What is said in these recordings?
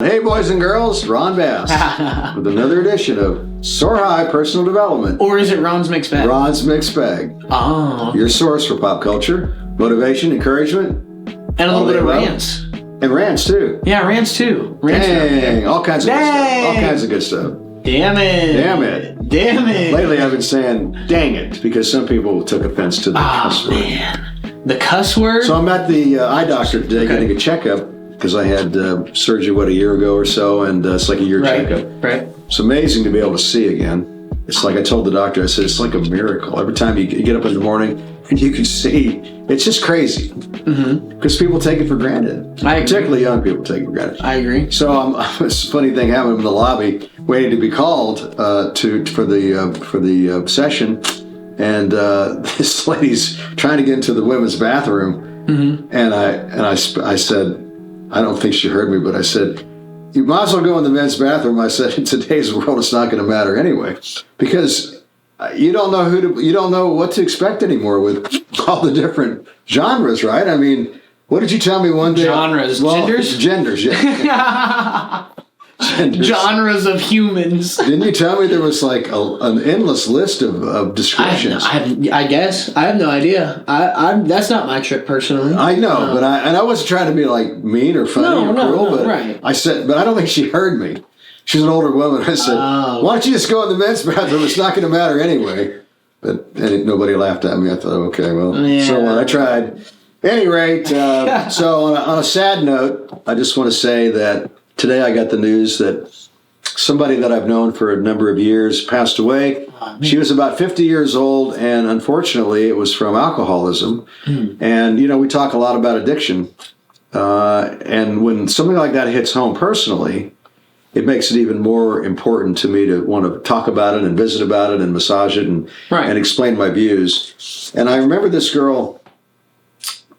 Hey boys and girls, Ron Bass with another edition of Soar High Personal Development. Or is it Ron's Mixed Bag? Ron's Mixed Bag. Oh. Your source for pop culture, motivation, encouragement. And a little bit of rants. And rants too. Yeah, rants too. Dang, all kinds of good stuff. All kinds of good stuff. Damn it. Damn it. Damn it. Lately I've been saying, dang it, because some people took offense to the cuss word. Man. The cuss word? So I'm at the eye doctor today getting a checkup. Because I had surgery, a year ago or so, and it's like a year checkup. Right. It's amazing to be able to see again. It's like I told the doctor, I said, it's like a miracle. Every time you get up in the morning and you can see, it's just crazy. Because people take it for granted. Particularly young people take it for granted. I agree. So this funny thing happened in the lobby, waiting to be called for the session, and this lady's trying to get into the women's bathroom, and I said, I don't think she heard me, but I said, you might as well go in the men's bathroom. I said, in today's world, it's not going to matter anyway, because you don't know what to expect anymore with all the different genres, right? I mean, what did you tell me one day? Genres, genders? Genders, yeah. Genders. Genres of humans. Didn't you tell me there was like an endless list of descriptions? I guess. I have no idea. That's not my trick personally. I know, but I wasn't trying to be like mean or funny or cruel, but right. I said, but I don't think she heard me. She's an older woman. I said, why don't you just go in the men's bathroom? It's not going to matter anyway. But nobody laughed at me. I thought, okay, well, so what? I tried. At any rate, so on a sad note, I just want to say that today I got the news that somebody that I've known for a number of years passed away. She was about 50 years old, and unfortunately it was from alcoholism. And, we talk a lot about addiction. And when something like that hits home personally, it makes it even more important to me to want to talk about it and visit about it and massage it and explain my views. And I remember this girl.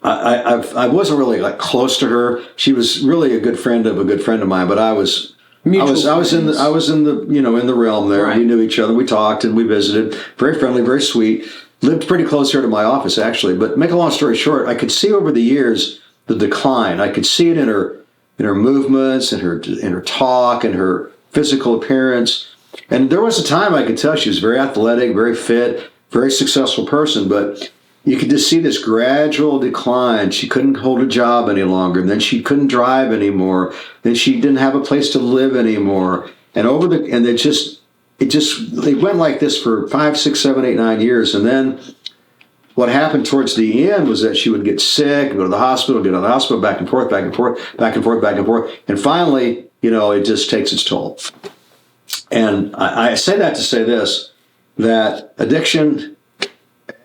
I wasn't really like close to her. She was really a good friend of mine, but I was in the realm there. Right. We knew each other. We talked and we visited. Very friendly, very sweet. Lived pretty close here to my office actually. But make a long story short, I could see over the years the decline. I could see it in her movements, in her talk, and her physical appearance. And there was a time I could tell she was very athletic, very fit, very successful person, but you could just see this gradual decline. She couldn't hold a job any longer. And then she couldn't drive anymore. Then she didn't have a place to live anymore. And it went like this for 5, 6, 7, 8, 9 years. And then what happened towards the end was that she would get sick, go to the hospital, get out of the hospital, back and forth, back and forth, back and forth, back and forth. And finally, it just takes its toll. And I say that to say this, that addiction,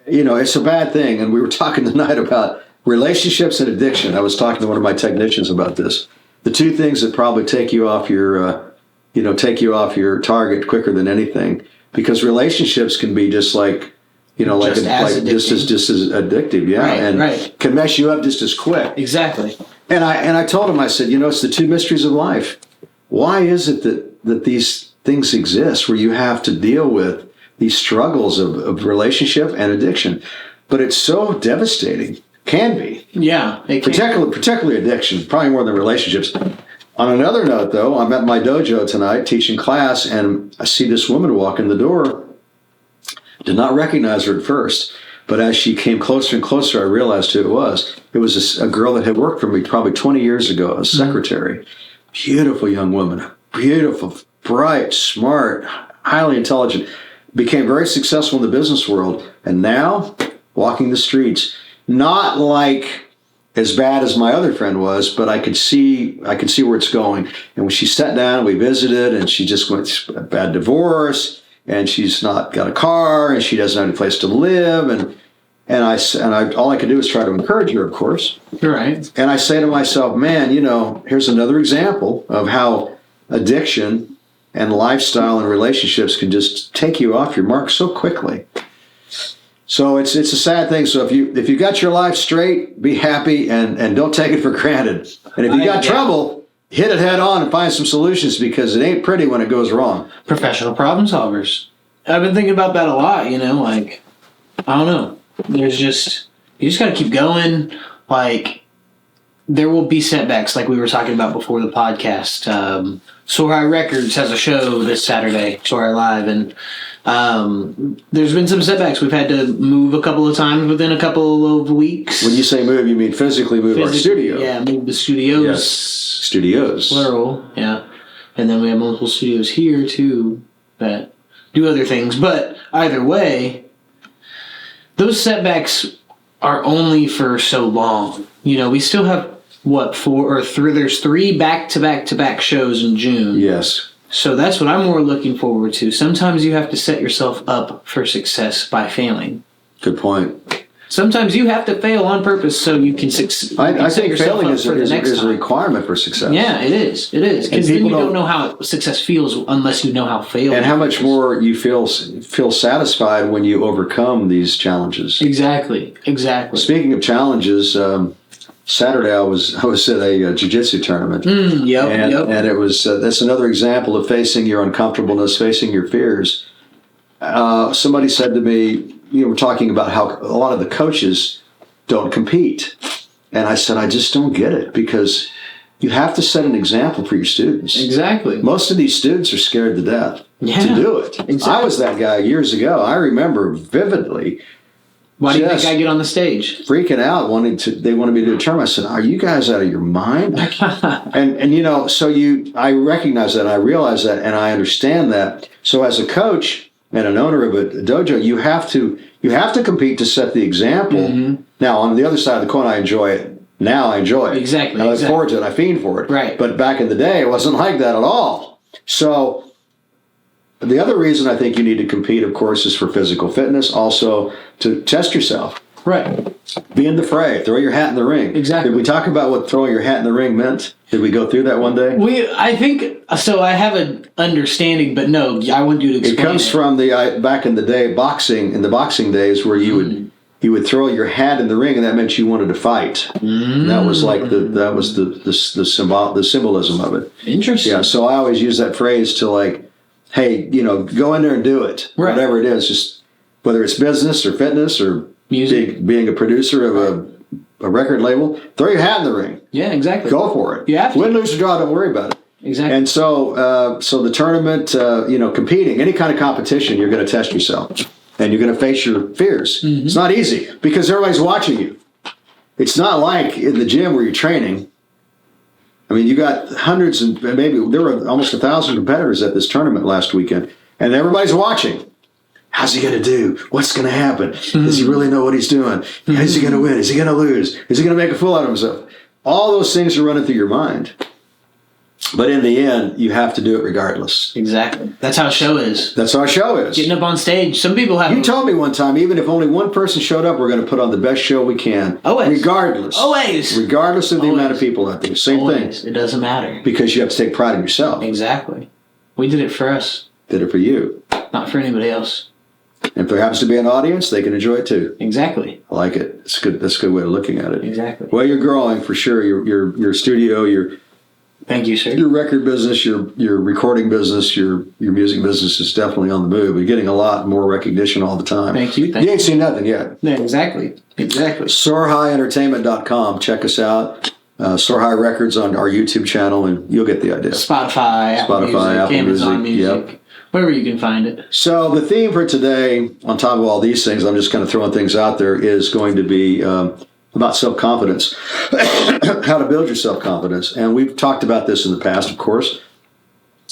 it's a bad thing. And we were talking tonight about relationships and addiction. I was talking to one of my technicians about this. The two things that probably take you off your target quicker than anything, because relationships can be just like, just as addictive. Yeah. Right. Can mess you up just as quick. Exactly. And I told him, I said, it's the two mysteries of life. Why is it that these things exist where you have to deal with these struggles of relationship and addiction? But it's so devastating. Can be. Yeah. It can. Particularly addiction, probably more than relationships. On another note, though, I'm at my dojo tonight teaching class, and I see this woman walk in the door. Did not recognize her at first, but as she came closer and closer, I realized who it was. It was a girl that had worked for me probably 20 years ago, a secretary. Beautiful young woman. Beautiful, bright, smart, highly intelligent. Became very successful in the business world, and now walking the streets, not like as bad as my other friend was, but I could see where it's going. And when she sat down, we visited, and she just went through a bad divorce, and she's not got a car, and she doesn't have any place to live, and I all I could do is try to encourage her, of course. Right. And I say to myself, man, here's another example of how addiction and lifestyle and relationships can just take you off your mark so quickly. So it's a sad thing. So if you got your life straight, be happy and don't take it for granted. And if you got trouble, hit it head on and find some solutions, because it ain't pretty when it goes wrong. Professional problem solvers. I've been thinking about that a lot, like, I don't know. You just got to keep going. Like, there will be setbacks like we were talking about before the podcast. Soar High Records has a show this Saturday, Soar High Live, and there's been some setbacks. We've had to move a couple of times within a couple of weeks. When you say move, you mean physically move our studio? Yeah, move the studios. Yes, studios. Plural, yeah. And then we have multiple studios here, too, that do other things. But either way, those setbacks are only for so long. You know, we still have, what, 4 or 3? There's 3 back-to-back-to-back shows in June. Yes. So that's what I'm more looking forward to. Sometimes you have to set yourself up for success by failing. Good point. Sometimes you have to fail on purpose so you can succeed. I think failing is a requirement for success. Yeah, it is. It is. Because then you don't know how success feels unless you know how failing. And how much more you feel satisfied when you overcome these challenges. Exactly. Speaking of challenges, Saturday I was at a jiu-jitsu tournament. And it was that's another example of facing your uncomfortableness, facing your fears. Somebody said to me, we're talking about how a lot of the coaches don't compete. And I said, I just don't get it, because you have to set an example for your students. Exactly. Most of these students are scared to death to do it. Exactly. I was that guy years ago. I remember vividly. Why do you think I get on the stage? Freaking out, they wanted me to do a tournament. I said, are you guys out of your mind? and so I recognize that, I realize that, and I understand that. So as a coach and an owner of a dojo, you have to compete to set the example. Mm-hmm. Now, on the other side of the coin, I enjoy it. Now I enjoy it. Exactly. I look forward to it. I fiend for it. Right. But back in the day, it wasn't like that at all. So the other reason I think you need to compete, of course, is for physical fitness, also to test yourself. Right. Be in the fray. Throw your hat in the ring. Exactly. Did we talk about what throwing your hat in the ring meant? Did we go through that one day? I think so. I have an understanding, but no, I want you to explain. It comes from the back in the day, in the boxing days, where you would throw your hat in the ring, and that meant you wanted to fight. And that was like the symbolism of it. Interesting. Yeah. So I always use that phrase to hey, go in there and do it. Right. Whatever it is, just whether it's business or fitness or music, being a producer of a record label, throw your hat in the ring. Yeah, exactly. Go for it. You have to. Win, lose, or draw, don't worry about it. Exactly. And so the tournament, competing, any kind of competition, you're going to test yourself. And you're going to face your fears. Mm-hmm. It's not easy because everybody's watching you. It's not like in the gym where you're training. I mean, you got hundreds and maybe there were almost 1,000 competitors at this tournament last weekend, and everybody's watching. How's he going to do? What's going to happen? Mm-hmm. Does he really know what he's doing? Mm-hmm. Is he going to win? Is he going to lose? Is he going to make a fool out of himself? All those things are running through your mind. But in the end, you have to do it regardless. Exactly. That's how a show is. That's how a show is. Getting up on stage. Some people have... You told me one time, even if only one person showed up, we're going to put on the best show we can. Always. Regardless. Always. Regardless of the amount of people out there. Same thing. It doesn't matter. Because you have to take pride in yourself. Exactly. We did it for us. Did it for you. Not for anybody else. And if there happens to be an audience, they can enjoy it too. Exactly. I like it. It's good. That's a good way of looking at it. Exactly. Well, you're growing for sure. Your studio, your... Thank you, sir. Your record business, your recording business, your music business is definitely on the move. You're getting a lot more recognition all the time. Thank you. You ain't seen nothing yet. Yeah, exactly. SoarHighEntertainment.com. Check us out. Soar High Records on our YouTube channel, and you'll get the idea. Spotify, Apple Music, Amazon Music. Yep. Wherever you can find it. So the theme for today, on top of all these things, I'm just kind of throwing things out there, is going to be about self-confidence, how to build your self-confidence. And we've talked about this in the past, of course.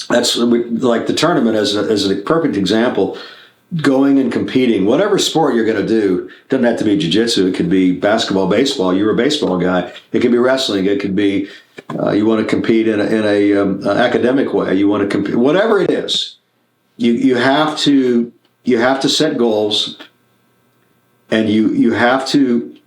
That's like the tournament as a perfect example. Going and competing, whatever sport you're going to do, doesn't have to be jiu-jitsu. It could be basketball, baseball. You're a baseball guy. It could be wrestling. It could be you want to compete in a academic way. You want to compete, whatever it is. You have to set goals, and you have to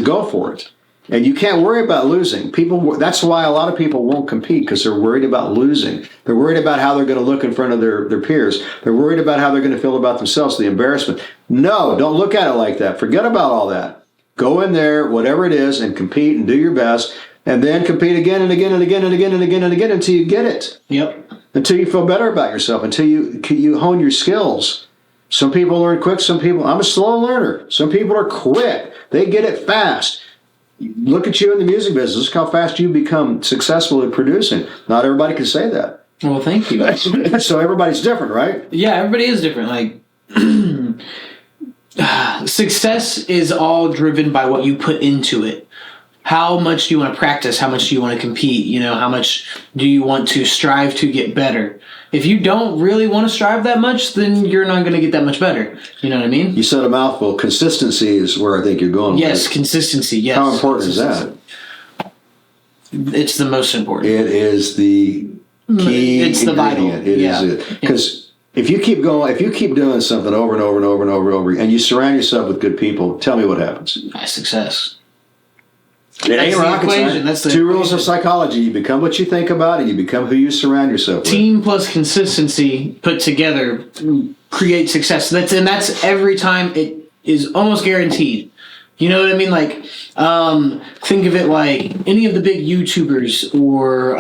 go for it. And you can't worry about losing. That's why a lot of people won't compete, because they're worried about losing. They're worried about how they're going to look in front of their peers. They're worried about how they're going to feel about themselves, the embarrassment. No, don't look at it like that. Forget about all that. Go in there, whatever it is, and compete and do your best, and then compete again and again and again and again and again and again until you get it. Yep. Until you feel better about yourself, until you hone your skills. Some people learn quick, I'm a slow learner. Some people are quick. They get it fast. look at you in the music business. Look how fast you become successful at producing. Not everybody can say that. Well, thank you. So everybody's different, right? Yeah, everybody is different. Like, success is all driven by what you put into it. How much do you want to practice? How much do you want to compete? You know, how much do you want to strive to get better? If you don't really want to strive that much, then you're not going to get that much better. You know what I mean? You said a mouthful. Consistency is where I think you're going. Yes, consistency. Yes. How important is that? It's the most important. It is the key. It's the vital. It is it. Because if you keep going, if you keep doing something over and over and over and over and over, and you surround yourself with good people, tell me what happens. Success. It ain't rocket science. That's the two rules of psychology. You become what you think about, and you become who you surround yourself with. Team plus consistency put together creates success. That's every time. It is almost guaranteed. You know what I mean? Like, think of it like any of the big YouTubers or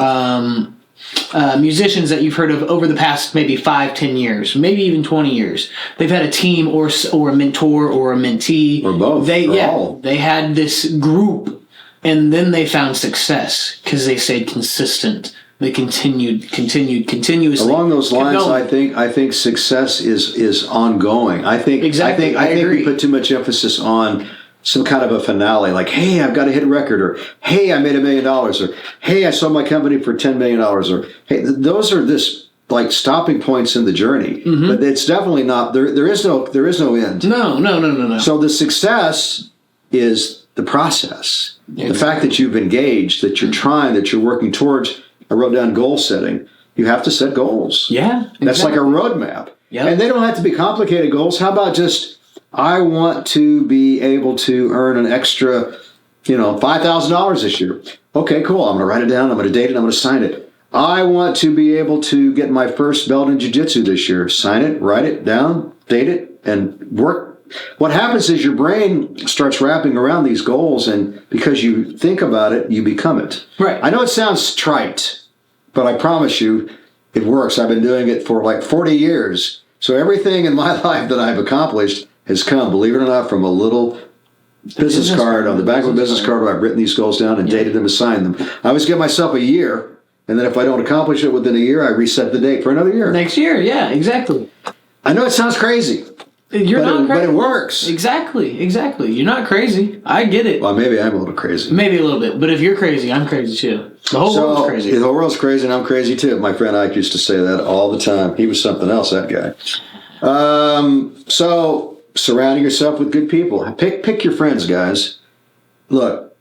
musicians that you've heard of over the past maybe 5-10 years, maybe even 20 years. They've had a team or a mentor or a mentee. Or both. They had this group. And then they found success because they stayed consistent. They continued continuously. Along those lines, I think success is ongoing. I think we put too much emphasis on some kind of a finale, like, hey, I've got to hit a record, or hey, I made $1 million, or hey, I sold my company for $10 million, or hey, those are just like stopping points in the journey. Mm-hmm. But it's definitely not. There is no end. No. So the success is the process. Yeah, the fact that you've engaged, that you're trying, that you're working towards. I wrote down goal setting. You have to set goals. Yeah. Exactly. That's like a roadmap. Yep. And they don't have to be complicated goals. How about just, I want to be able to earn an extra, $5,000 this year. Okay, cool. I'm going to write it down. I'm going to date it. I'm going to sign it. I want to be able to get my first belt in jiu-jitsu this year. Sign it, write it down, date it, and work. What happens is your brain starts wrapping around these goals, and because you think about it, you become it. Right. I know it sounds trite, but I promise you it works. I've been doing it for like 40 years. So everything in my life that I've accomplished has come, believe it or not, from a little business card on the back of a business card where I've written these goals down and dated them and signed them. I always give myself a year, and then if I don't accomplish it within a year, I reset the date for another year. Next year, yeah, exactly. I know it sounds crazy. You're not crazy. But it works. Exactly. You're not crazy. I get it. Well, maybe I'm a little crazy. Maybe a little bit. But if you're crazy, I'm crazy too. The whole world's crazy. The whole world's crazy, and I'm crazy too. My friend Ike used to say that all the time. He was something else, that guy. So surrounding yourself with good people. Pick your friends, guys. Look,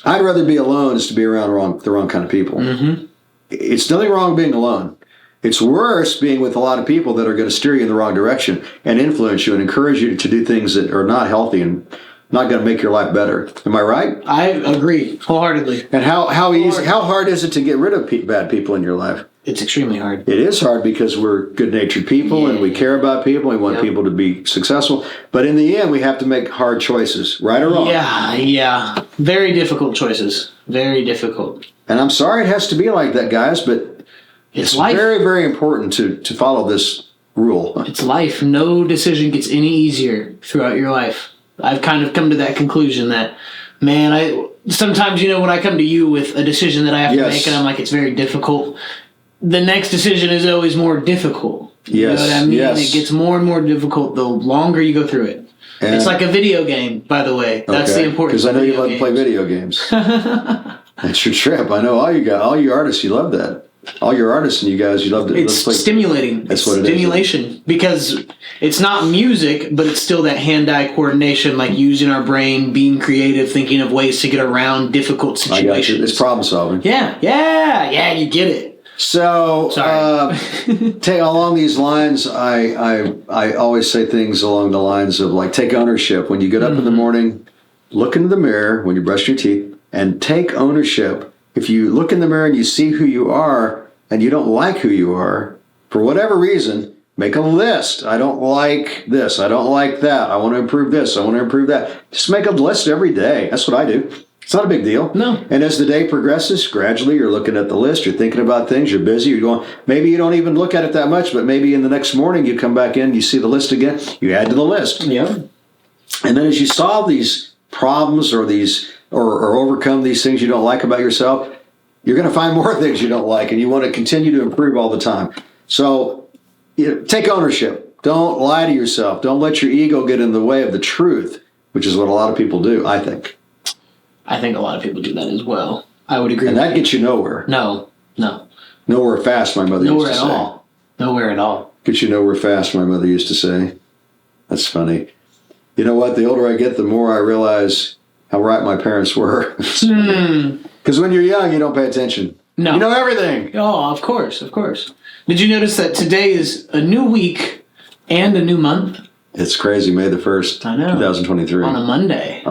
I'd rather be alone as to be around the wrong kind of people. Mm-hmm. It's nothing wrong being alone. It's worse being with a lot of people that are going to steer you in the wrong direction and influence you and encourage you to do things that are not healthy and not going to make your life better. Am I right? I agree wholeheartedly. And how hard is it to get rid of bad people in your life? It's extremely hard. It is hard because we're good-natured people and we care about people. We want people to be successful. But in the end, we have to make hard choices, right or wrong. Yeah. Very difficult choices. Very difficult. And I'm sorry it has to be like that, guys, but it's life. Very, very important to follow this rule. It's life. No decision gets any easier throughout your life. I've kind of come to that conclusion that, man, sometimes, when I come to you with a decision that I have to make and I'm like, it's very difficult, the next decision is always more difficult. You know what I mean? Yes. It gets more and more difficult the longer you go through it. And it's like a video game, by the way. That's the important thing. Because I know you love to play video games. That's your trip. I know all you artists, you love that. All your artists and you guys, you love to play. Stimulating. That's what it is. Stimulation. Because it's not music, but it's still that hand-eye coordination, like using our brain, being creative, thinking of ways to get around difficult situations. I got you. It's problem solving. Yeah, you get it. So, along these lines, I always say things along the lines of like, take ownership. When you get up in the morning, look into the mirror when you brush your teeth and take ownership. If you look in the mirror and you see who you are and you don't like who you are, for whatever reason, make a list. I don't like this. I don't like that. I want to improve this. I want to improve that. Just make a list every day. That's what I do. It's not a big deal. No. And as the day progresses, gradually you're looking at the list. You're thinking about things. You're busy. You're going, maybe you don't even look at it that much, but maybe in the next morning you come back in, you see the list again. You add to the list. Yeah. And then as you solve these problems or these or overcome these things you don't like about yourself, you're going to find more things you don't like, and you want to continue to improve all the time. So take ownership. Don't lie to yourself. Don't let your ego get in the way of the truth, which is what a lot of people do, I think. I think a lot of people do that as well. I would agree. And that gets you nowhere. No. Nowhere fast, my mother used to say. Nowhere at all. Gets you nowhere fast, my mother used to say. That's funny. You know what? The older I get, the more I realize how right my parents were. Because when you're young, you don't pay attention. No. You know everything. Oh, of course. Did you notice that today is a new week and a new month? It's crazy. May the 1st, I know. 2023. On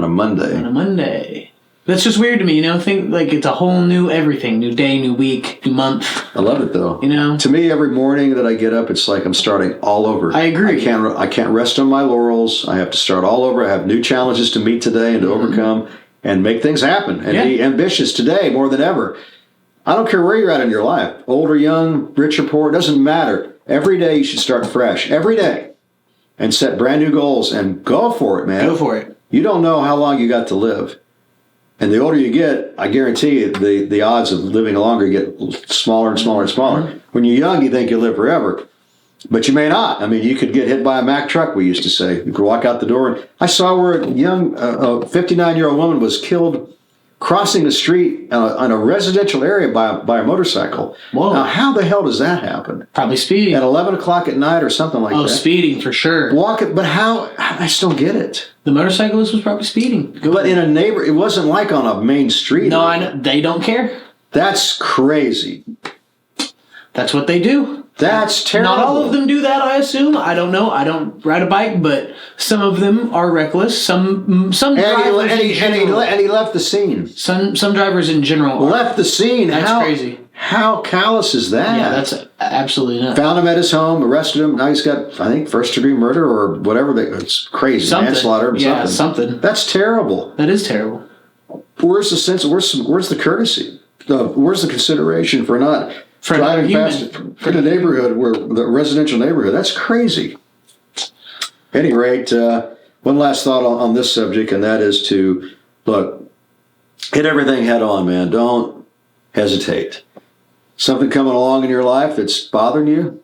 a Monday. That's just weird to me, Think like it's a whole new everything. New day, new week, new month. I love it, though. To me, every morning that I get up, it's like I'm starting all over. I agree. I can't rest on my laurels. I have to start all over. I have new challenges to meet today and to overcome and make things happen and be ambitious today more than ever. I don't care where you're at in your life. Old or young, rich or poor, it doesn't matter. Every day you should start fresh. Every day. And set brand new goals and go for it, man. Go for it. You don't know how long you got to live. And the older you get, I guarantee you, the odds of living longer get smaller and smaller and smaller. Mm-hmm. When you're young, you think you'll live forever. But you may not. I mean, you could get hit by a Mack truck, we used to say. You could walk out the door. And I saw where a young 59-year-old woman was killed crossing the street in a residential area by a motorcycle. Whoa. Now, how the hell does that happen? Probably speeding. At 11 o'clock at night or something like that. Oh, speeding for sure. But how? I just don't get it. The motorcyclist was probably speeding. But in a it wasn't like on a main street. No, I know. They don't care. That's crazy. That's what they do. That's terrible. Not all of them do that, I assume. I don't know. I don't ride a bike, but some of them are reckless. Some drivers and he left the scene. Some drivers in general left the scene. That's crazy. How callous is that? Yeah, that's absolutely nuts. Found him at his home, arrested him. Now he's got, I think, first-degree murder or whatever. It's crazy. Manslaughter or something. That's terrible. That is terrible. Where's the sense? Where's the courtesy? Where's the consideration for not driving past in a neighborhood the residential neighborhood? That's crazy. At any rate, one last thought on this subject, and that is to hit everything head on, man. Don't hesitate. Something coming along in your life that's bothering you,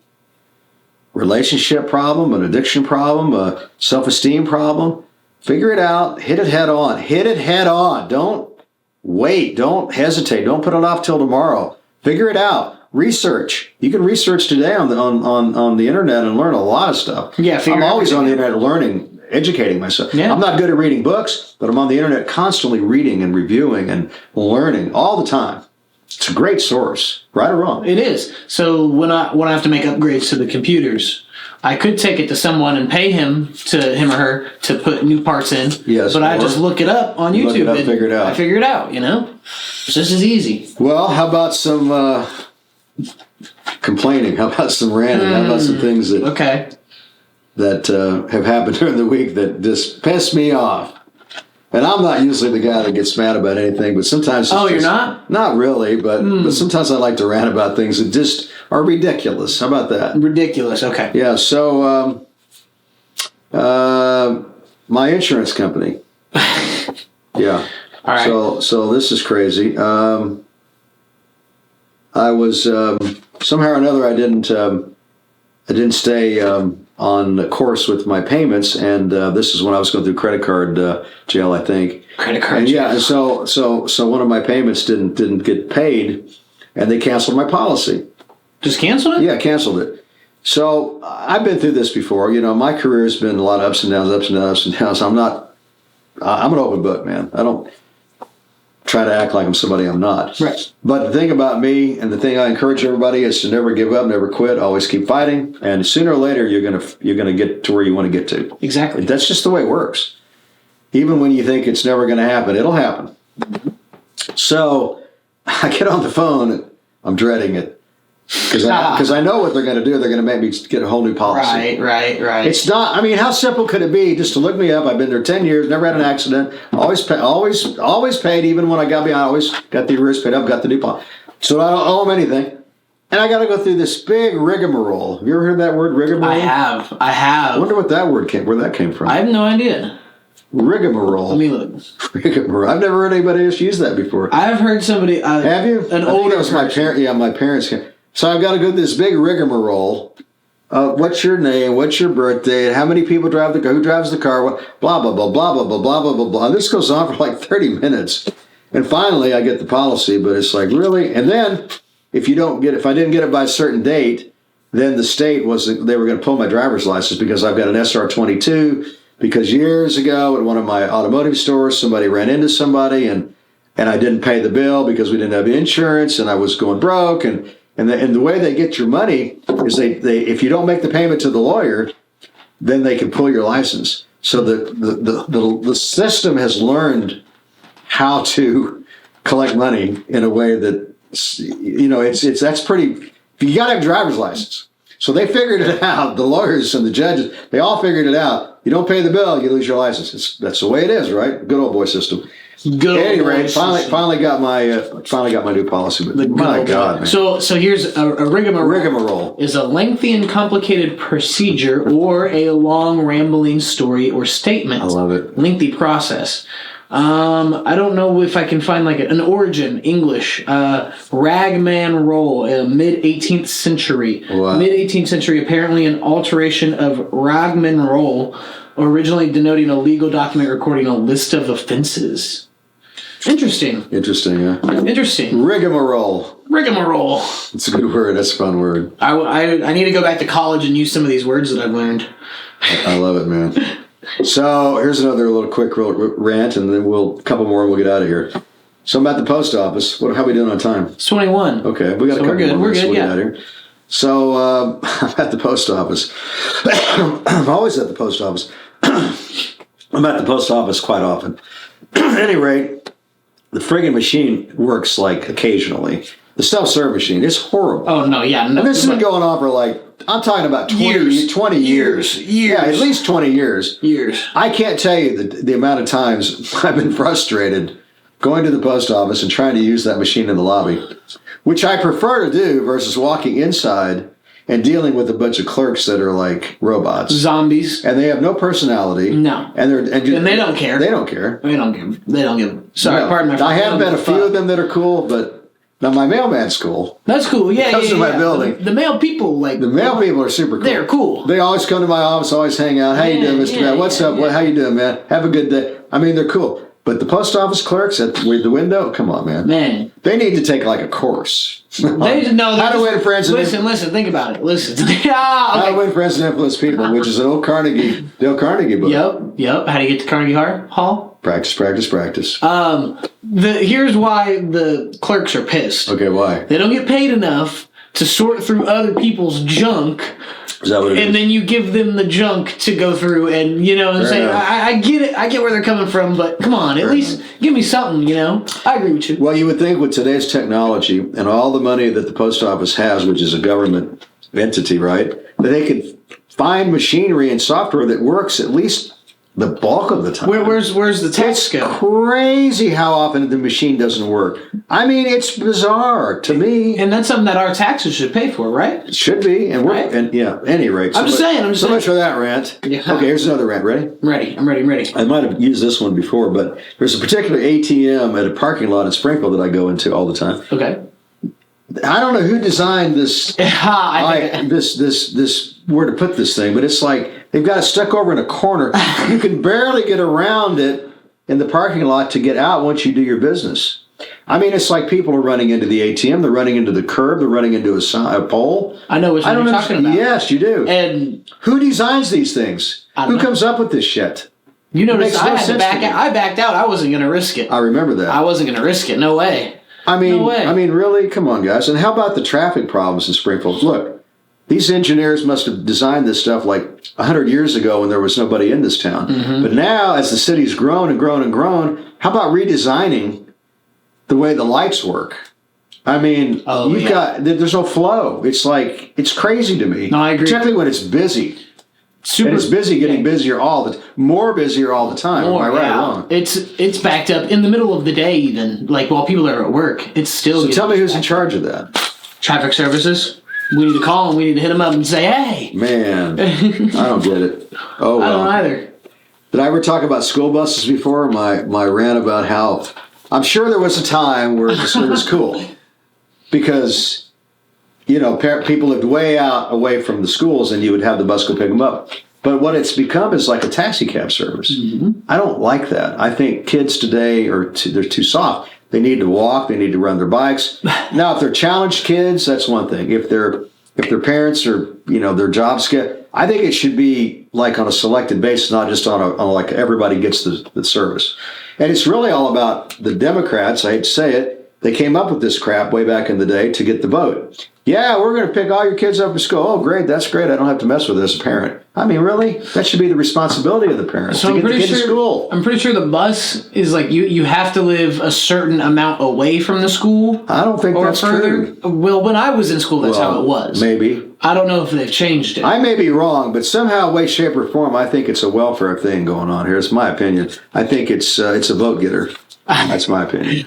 relationship problem, an addiction problem, a self-esteem problem, figure it out. Hit it head on. Hit it head on. Don't wait. Don't hesitate. Don't put it off till tomorrow. Figure it out. Research. You can research today on the internet and learn a lot of stuff. Yeah, I'm always on the internet learning, educating myself. Yeah. I'm not good at reading books, but I'm on the internet constantly reading and reviewing and learning all the time. It's a great source, right or wrong. It is. So when I have to make upgrades to the computers, I could take it to someone and pay him or her to put new parts in. Yes, but I just look it up on YouTube and figure it out. I figure it out. It's just as easy. Well, how about some complaining? How about some ranting? How about some things that have happened during the week that just piss me off? And I'm not usually the guy that gets mad about anything, but sometimes... you're not? Not really, but sometimes I like to rant about things that just are ridiculous. How about that? Ridiculous, okay. Yeah, so my insurance company. Yeah. All right. So this is crazy. I was somehow or another I didn't stay on the course with my payments, and this is when I was going through credit card jail, I think. Credit card jail. Yeah, so one of my payments didn't get paid, and they canceled my policy. Just canceled it? Yeah, canceled it. So I've been through this before. My career has been a lot of ups and downs. I'm an open book, man. I don't try to act like I'm somebody I'm not. Right. But the thing about me, and the thing I encourage everybody, is to never give up, never quit, always keep fighting, and sooner or later you're gonna get to where you want to get to. Exactly. That's just the way it works. Even when you think it's never going to happen, it'll happen. So I get on the phone, and I'm dreading it because I know what they're going to do. They're going to make me get a whole new policy. Right. It's not. I mean, how simple could it be just to look me up? I've been there 10 years, never had an accident. Always paid, even when I got behind. I always got the arrears paid up, got the new policy. So I don't owe them anything. And I got to go through this big rigmarole. Have you ever heard that word, rigmarole? I have. I wonder where that came from. I have no idea. Rigmarole. Let me look. Rigmarole. I've never heard anybody else use that before. I've heard somebody. Have you? An older. That was my parent. Yeah, my parents. So I've got to go through this big rigmarole. What's your name? What's your birthday? How many people drive the car? Who drives the car? Blah blah blah blah blah blah blah blah blah blah. And this goes on for like 30 minutes. And finally, I get the policy, but it's like, really? And then, if I didn't get it by a certain date, then the state they were going to pull my driver's license because I've got an SR22. Because years ago at one of my automotive stores, somebody ran into somebody, and I didn't pay the bill because we didn't have insurance, and I was going broke. And the way they get your money is they if you don't make the payment to the lawyer, then they can pull your license. So the system has learned how to collect money in a way that, that's pretty, you got to have a driver's license. So they figured it out. The lawyers and the judges, they all figured it out. You don't pay the bill, you lose your license. That's the way it is, right? Good old boy system. Good. Anyway, finally got my new policy. But my God, man. So here's a rigmarole. Rigmarole is a lengthy and complicated procedure or a long rambling story or statement. I love it. Lengthy process. I don't know if I can find like an origin, English, ragman roll, mid 18th century. What? Mid 18th century, apparently an alteration of ragman roll, originally denoting a legal document recording a list of offenses. Interesting. Interesting, yeah. Interesting. Rigmarole. Rigmarole. It's a good word. That's a fun word. I need to go back to college and use some of these words that I've learned. I love it, man. So here's another little quick rant, and then a couple more and we'll get out of here. So I'm at the post office. How are we doing on time? It's 21. Okay, we got a couple more minutes. We're good, we'll yeah. Get out of here. So I'm at the post office. I'm always at the post office. I'm at the post office quite often. At any rate, the friggin' machine works like occasionally. The self-serve machine is horrible. Oh, no, yeah. No, and this has been going on for I'm talking about 20 years. Yeah, at least 20 years. I can't tell you the amount of times I've been frustrated going to the post office and trying to use that machine in the lobby, which I prefer to do versus walking inside and dealing with a bunch of clerks that are like robots. Zombies. And they have no personality. No. And they don't care. They don't care. They don't give. Sorry, no. pardon my I have met a few of them that are cool, but now my mailman's cool. That's cool. Yeah, Comes to my building. The mail people the mail people are super cool. They're cool. They always come to my office, always hang out. How you doing, Mr. Man? What's up? How you doing, man? Have a good day. I mean, they're cool. But the post office clerks at the window, come on, man. Man. They need to take like a course. How to win friends. Listen, think about it. Listen. Okay. How to win friends and influence people, which is an old Dale Carnegie book. Yep. How to get to Carnegie Hall? Practice. Here's why the clerks are pissed. Okay, why? They don't get paid enough to sort through other people's junk. Is that what it is? And then you give them the junk to go through, and you know what I'm saying? I get it. I get where they're coming from, but come on, at least give me something, I agree with you. Well, you would think with today's technology and all the money that the post office has, which is a government entity, right, that they could find machinery and software that works at least the bulk of the time. Where's the tax go? It's crazy how often the machine doesn't work. I mean, it's bizarre to me. And that's something that our taxes should pay for, right? It should be. And we're any rate. I'm just saying. So much for that rant. Yeah. Okay, here's another rant. Ready? Ready. I'm ready. I might have used this one before, but there's a particular ATM at a parking lot in Springfield that I go into all the time. Okay. I don't know who designed this. This where to put this thing, but it's like they've got it stuck over in a corner. You can barely get around it in the parking lot to get out once you do your business. I mean, it's like people are running into the ATM, they're running into the curb, they're running into a pole. I know what you're talking about. Yes, you do. And who designs these things? Who comes up with this shit? You notice I had to back out. I backed out. I wasn't going to risk it. I remember that. I wasn't going to risk it. No way. I mean, really? Come on, guys. And how about the traffic problems in Springfield? Look, these engineers must have designed this stuff like 100 years ago when there was nobody in this town. Mm-hmm. But now, as the city's grown and grown and grown, how about redesigning the way the lights work? I mean, there's no flow. It's like, it's crazy to me. No, I agree. Particularly when it's busy. And it's busy, getting busier more busier all the time. Am I right or wrong? It's backed up in the middle of the day, even like while people are at work. It's still. So tell me who's in charge of that? Traffic services. We need to call them. We need to hit them up and say, "Hey, man, I don't get it." Oh, well. I don't either. Did I ever talk about school buses before? My rant about how I'm sure there was a time where it was cool because, people lived way out away from the schools and you would have the bus go pick them up. But what it's become is like a taxi cab service. Mm-hmm. I don't like that. I think kids today they're too soft. They need to walk. They need to run their bikes. Now, if they're challenged kids, that's one thing. If their parents are, their jobs I think it should be like on a selected basis, not just on like everybody gets the service. And it's really all about the Democrats. I hate to say it. They came up with this crap way back in the day to get the vote. Yeah, we're going to pick all your kids up from school. Oh, great. That's great. I don't have to mess with it as a parent. I mean, really? That should be the responsibility of the parents to get the kid to school. I'm pretty sure the bus is like you have to live a certain amount away from the school. I don't think that's true. Well, when I was in school, that's how it was. Maybe. I don't know if they've changed it. I may be wrong, but somehow, way, shape, or form, I think it's a welfare thing going on here. It's my opinion. I think it's a vote getter. That's my opinion.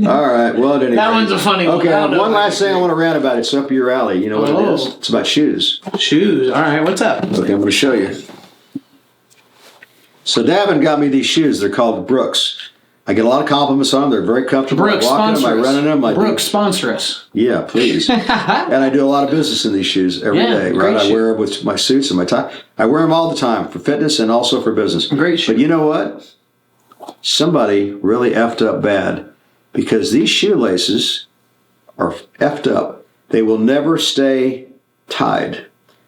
All right. Well, anyway. That one's a funny one. Okay, one last thing I want to rant about. It's up your alley. You know what it is? It's about shoes. Shoes. All right. What's up? Okay, I'm going to show you. So Davin got me these shoes. They're called Brooks. I get a lot of compliments on them. They're very comfortable. Brooks, I walk in them. I run in them. Brooks, sponsor us. Yeah, please. And I do a lot of business in these shoes every day. Right? I wear them with my suits and my tie. I wear them all the time for fitness and also for business. Great shoe. But you know what? Somebody really effed up bad because these shoelaces are effed up. They will never stay tied.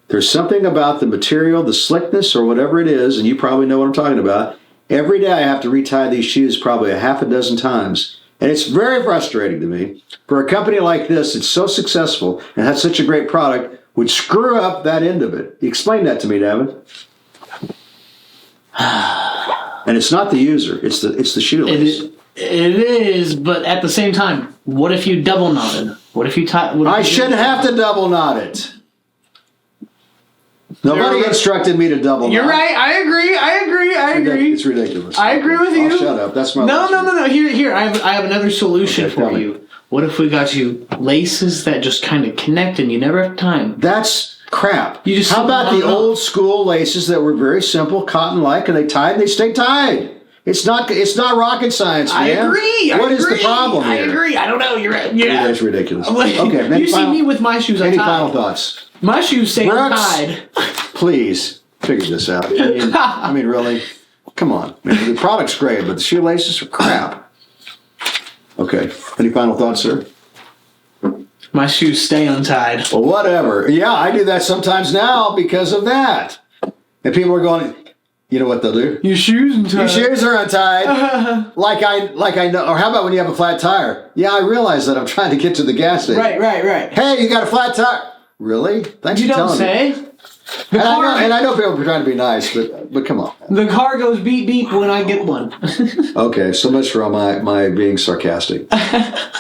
There's something about the material, the slickness or whatever it is, and you probably know what I'm talking about. Every day I have to retie these shoes probably a half a dozen times. And it's very frustrating to me. For a company like this, it's so successful and has such a great product, would screw up that end of it. Explain that to me, Davin. And it's not the user; it's the shoelace. It is, but at the same time, what if you double knotted? What if you tie? I shouldn't have to double knot it. Nobody instructed me to double knot. You're right. I agree. It's ridiculous. I agree with you. Shut up. That's my no. Here. I have another solution for you. What if we got you laces that just kind of connect and you never have time? That's crap. How about the old school laces that were very simple, cotton-like, and they stay tied? It's not rocket science, man. I agree. What is the problem here? I agree. I don't know. You're right. Yeah. That's ridiculous. Okay. You see me with my shoes untied. Any final thoughts? My shoes stay untied. Please figure this out. I mean, really? Come on. Man. The product's great, but the shoelaces are crap. Okay. Any final thoughts, sir? My shoes stay untied. Well, whatever. Yeah, I do that sometimes now because of that. And people are going, you know what they'll do? Your shoes untied. Your shoes are untied. like I know. Or how about when you have a flat tire? Yeah, I realize that I'm trying to get to the gas station. Right. Hey, you got a flat tire? Really? Thanks for telling me. You don't say. And I know people are trying to be nice, but come on. The car goes beep beep when I get one. Okay, so much for my being sarcastic.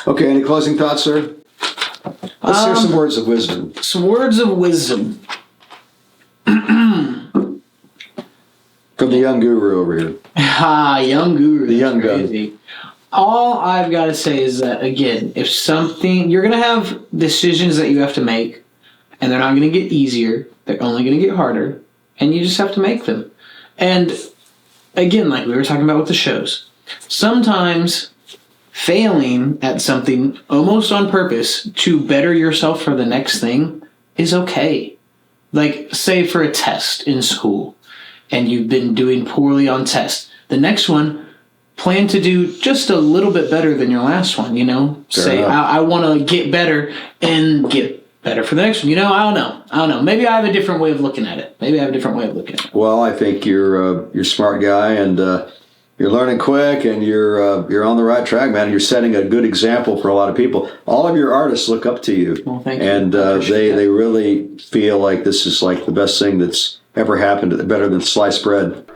Okay, any closing thoughts, sir? Let's hear some words of wisdom. Some words of wisdom. From the young guru over here. Young guru. The young gun. All I've got to say is that, again, if something... You're going to have decisions that you have to make, and they're not going to get easier. They're only going to get harder, and you just have to make them. And, again, like we were talking about with the shows, sometimes failing at something almost on purpose to better yourself for the next thing is okay. Like, say for a test in school, and you've been doing poorly on tests. The next one, plan to do just a little bit better than your last one, Say, I want to get better and get better for the next one. I don't know. Maybe I have a different way of looking at it. Well, I think you're a smart guy, and you're learning quick, and you're on the right track, man. You're setting a good example for a lot of people. All of your artists look up to you. Well, thank you. And they really feel like this is like the best thing that's ever happened, better than sliced bread.